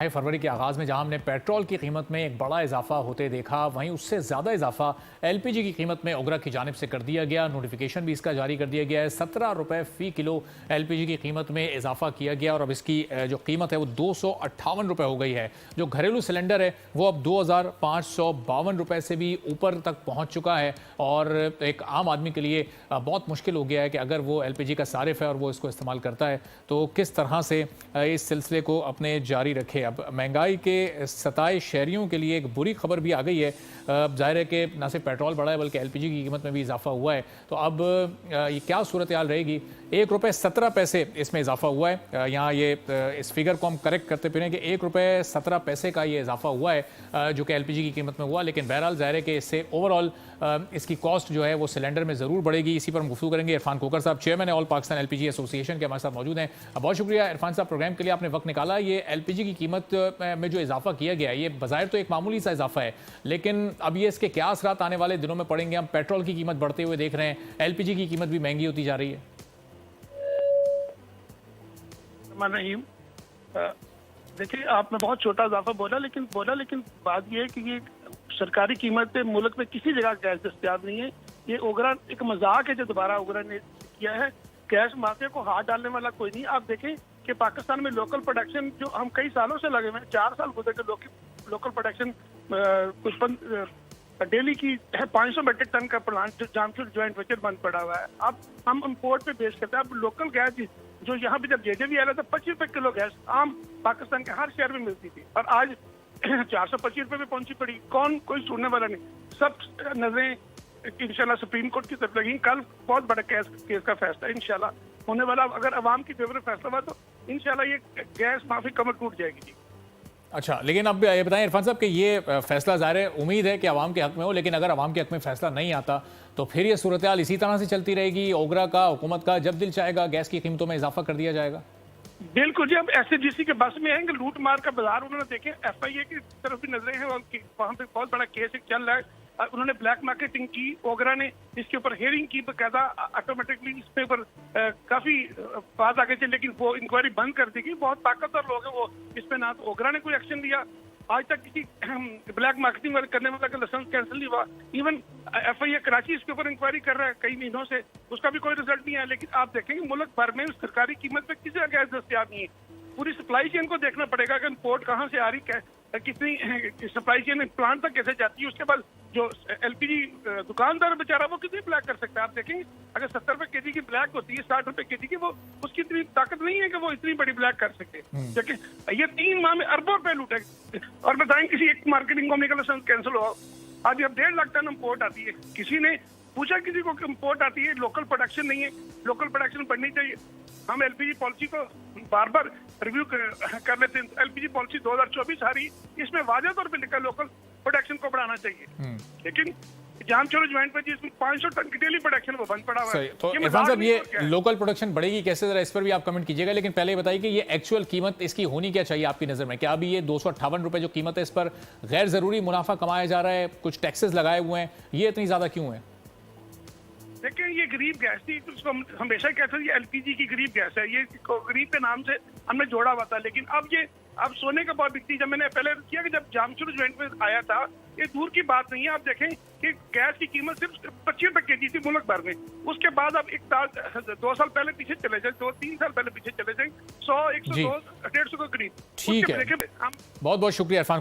फरवरी के आगाज़ में जहां हमने पेट्रोल की कीमत में एक बड़ा इजाफा होते देखा, वहीं उससे ज़्यादा इजाफा एलपीजी की कीमत में ओगरा की जानिब से कर दिया गया। नोटिफिकेशन भी इसका जारी कर दिया गया है। 17 रुपये फ़ी किलो एलपीजी की कीमत में इजाफा किया गया और अब इसकी जो कीमत है वो 258 रुपये हो गई है। जो घरेलू सिलेंडर है वो अब 2552 रुपये से भी ऊपर तक पहुँच चुका है और एक आम आदमी के लिए बहुत मुश्किल हो गया है कि अगर वो एलपीजी का सारिफ है और वो इसको इस्तेमाल करता है तो किस तरह से इस सिलसिले को अपने जारी रखे। अब महंगाई के सताए शहरियों के लिए एक बुरी खबर भी आ गई है। जाहिर है कि न सिर्फ पेट्रोल बढ़ा है बल्कि एलपीजी की कीमत में भी इजाफा हुआ है। तो अब ये क्या सूरत हाल रहेगी? 1 रुपये 17 पैसे इसमें इजाफा हुआ है। यहाँ ये इस फिगर को हम करेक्ट करते फिरें कि 1 रुपये 17 पैसे का ये इजाफा हुआ है जो कि एलपीजी की कीमत में हुआ। लेकिन बहरहाल जाहिर है कि इससे ओवरऑल इसकी कॉस्ट जो है वो सिलेंडर में ज़रूर बढ़ेगी। इसी पर हम गुफ्तगू करेंगे। इरफान खोकर साहब, chairman all Pakistan LPG association के हमारे साथ मौजूद हैं। बहुत शुक्रिया इरफान साहब, प्रोग्राम के लिए आपने वक्त निकाला। ये एलपीजी की कीमत में जो इजाफा किया गया है ये बज़ाहिर तो एक मामूली सा इजाफा है, लेकिन अब ये इसके क्या असरात आने वाले दिनों में पड़ेंगे? हम पेट्रोल की कीमत बढ़ते हुए देख रहे हैं, एलपीजी की कीमत भी महंगी होती जा रही है। देखिए, आपने बहुत छोटा इजाफा बोला, लेकिन बात यह है कि ये सरकारी कीमत पे मुल्क में किसी जगह गैस दस्तियाब नहीं है। ये ओगरा एक मजाक है जो दोबारा ओगरा ने किया है। गैस माफिया को हाथ डालने वाला कोई नहीं। आप देखें कि पाकिस्तान में लोकल प्रोडक्शन जो हम कई सालों से लगे हुए हैं, 4 साल गुजर के लोकल प्रोडक्शन कुछ डेली की 500 मीट्रिक टन का प्लांट जामशेद ज्वाइंट वेंचर बंद पड़ा हुआ है। अब हम इम्पोर्ट पे बेच करते हैं। अब लोकल गैस जो यहाँ पे जब जेजेबी आया था 25 रुपए किलो गैस आम पाकिस्तान के हर शहर में मिलती थी और आज 425 रुपए में पहुंची पड़ी। कोई सुनने वाला नहीं। सब नजरें इंशाल्लाह सुप्रीम कोर्ट की तरफ लगी। कल बहुत बड़ा केस का फैसला इंशाल्लाह होने वाला। अगर अवाम की फेवर फैसला हुआ तो इंशाल्लाह ये गैस माफी कमर टूट जाएगी जी। अच्छा, लेकिन अब ये बताएं इरफान साहब कि ये फैसला ज़ाहिर है उम्मीद है कि आवाम के हक में हो, लेकिन अगर आवाम के हक में फैसला नहीं आता तो फिर ये सूरत हाल इसी तरह से चलती रहेगी? ओगरा का, हुकूमत का जब दिल चाहेगा गैस की कीमतों में इजाफा कर दिया जाएगा? बिल्कुल जी। अब एसएजीसी के बस में आएंगे, लूट मार का बाजार उन्होंने देखे। एफआईए की तरफ भी नजरें हैं, वहाँ पे बहुत बड़ा केस चल रहा है। उन्होंने ब्लैक मार्केटिंग की, ओगरा ने इसके ऊपर हियरिंग की बकायदा ऑटोमेटिकली इस पे ऊपर काफी बात आगे चली, लेकिन वो इंक्वायरी बंद कर दी गई। बहुत ताकतवर लोग हैं वो। इस पे ना तो ओगरा ने कोई एक्शन लिया, आज तक किसी ब्लैक मार्केटिंग करने वाला का लाइसेंस कैंसिल नहीं हुआ। इवन एफआईए कराची इसके ऊपर इंक्वायरी कर रहा है कई महीनों से, उसका भी कोई रिजल्ट नहीं है। लेकिन आप देखेंगे मुल्क भर में सरकारी कीमत पे किसी का गैस दस्तियाब नहीं है। पूरी सप्लाई चेन को देखना पड़ेगा कि इम्पोर्ट कहाँ से आ रही है, कितनी सप्लाई चेन प्लांट तक कैसे जाती है। उसके बाद जो एलपीजी दुकानदार बेचारा वो कितनी ब्लैक कर सकता है? आप देखेंगे अगर 70 रुपए केजी की ब्लैक होती है, 60 रुपए केजी की, वो उसकी इतनी ताकत नहीं है कि वो इतनी बड़ी ब्लैक कर सके। देखिए ये 3 माह में अरबों रुपए लूटे और बताएंगे किसी एक मार्केटिंग कंपनी का लाइसेंस कैंसिल हो। आज अब 1.5 लाख टन इम्पोर्ट आती है। किसी ने पूछा किसी को इम्पोर्ट आती है? लोकल प्रोडक्शन नहीं है। लोकल प्रोडक्शन बढ़नी चाहिए। हम एलपीजी पॉलिसी को बार बार रिव्यू कर लेते हैं। एलपीजी पॉलिसी 2024 आ रही, इसमें वाज़ेह तौर पे लिखा लोकल प्रोडक्शन को बढ़ाना चाहिए। लेकिन जामशेद ज्वाइंट पे जिसमें 500 टन की डेली प्रोडक्शन वो बंद पड़ा हुआ है। तो इरफान साहब, ये लोकल प्रोडक्शन बढ़ेगी कैसे, जरा इस पर भी आप कमेंट कीजिएगा। लेकिन पहले बताइए कि ये एक्चुअल कीमत इसकी होनी क्या चाहिए आपकी नजर में? क्या अभी ये 258 रुपए जो कीमत है इस पर गैर जरूरी मुनाफा कमाया जा रहा है, कुछ टैक्सेस लगाए हुए हैं, ये इतनी ज्यादा क्यों है? देखिए ये गरीब गैस थी, उसको हम हमेशा कहते हैं ये एलपीजी की गरीब गैस है। ये गरीब के नाम से हमने जोड़ा हुआ था, लेकिन अब सोने का भाव बिकती। जब मैंने पहले किया कि जब जामशेद ज्वाइंट में आया था, ये दूर की बात नहीं है। आप देखें कि गैस की कीमत सिर्फ 25 रुपए केजी थी मुल्क भर में। उसके बाद अब 2 साल पहले पीछे चले जाए, 2-3 साल पहले पीछे चले जाए, 100, 102, 150 के करीब। ठीक है, बहुत बहुत शुक्रिया इरफान।